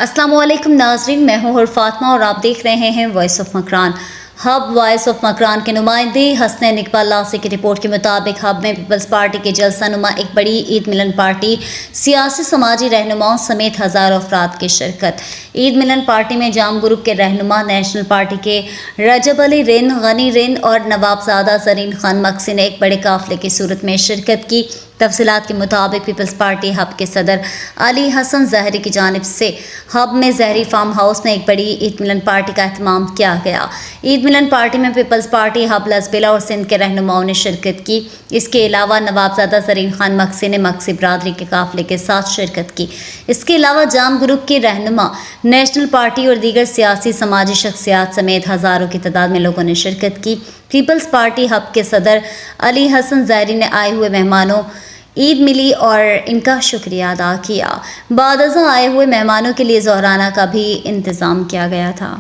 अस्सलाम वालेकुम नाज़रीन, मैं हूँ फातिमा और आप देख रहे हैं voice of Makran. Hub voice of Makran के नुमाइंदे हसनैन इकबाल लासी की रिपोर्ट के मुताबिक हब में पीपल्स पार्टी के जलसानुमा एक बड़ी ईद मिलन पार्टी, सियासी समाजी रहनुमाओं समेत हज़ारों अफराद की शिरकत। ईद मिलन पार्टी में जाम ग्रुप के रहनुमा नेशनल पार्टी के रजब अली रिन, गनी रिन और नवाबजादा जरीन खान मक्सी ने एक बड़े काफिले की सूरत में शिरकत की। तफसीलात के मुताबिक पीपल्स पार्टी हब के सदर अली हसन जहरी की जानिब से हब में जहरी फार्म हाउस में एक बड़ी ईद मिलन पार्टी का एहतमाम किया गया। ईद मिलन पार्टी में पीपल्स पार्टी हब लजबेला और सिंध के रहनुमाओं ने शिरकत की। इसके अलावा नवाबजादा जरीन खान मक्सी ने मक्सी बरादरी के काफिले के साथ शिरकत की। इसके अलावा जाम ग्रुप के रहनुमा नेशनल पार्टी और दीगर सियासी समाजी शख्सियात समेत हज़ारों की तादाद में लोगों ने शिरकत की। पीपल्स पार्टी हब के सदर अली हसन जहरी ने आए हुए मेहमानों ईद मिली और इनका शुक्रिया अदा किया। बादअज़ां आए हुए मेहमानों के लिए ज़ोहराना का भी इंतज़ाम किया गया था।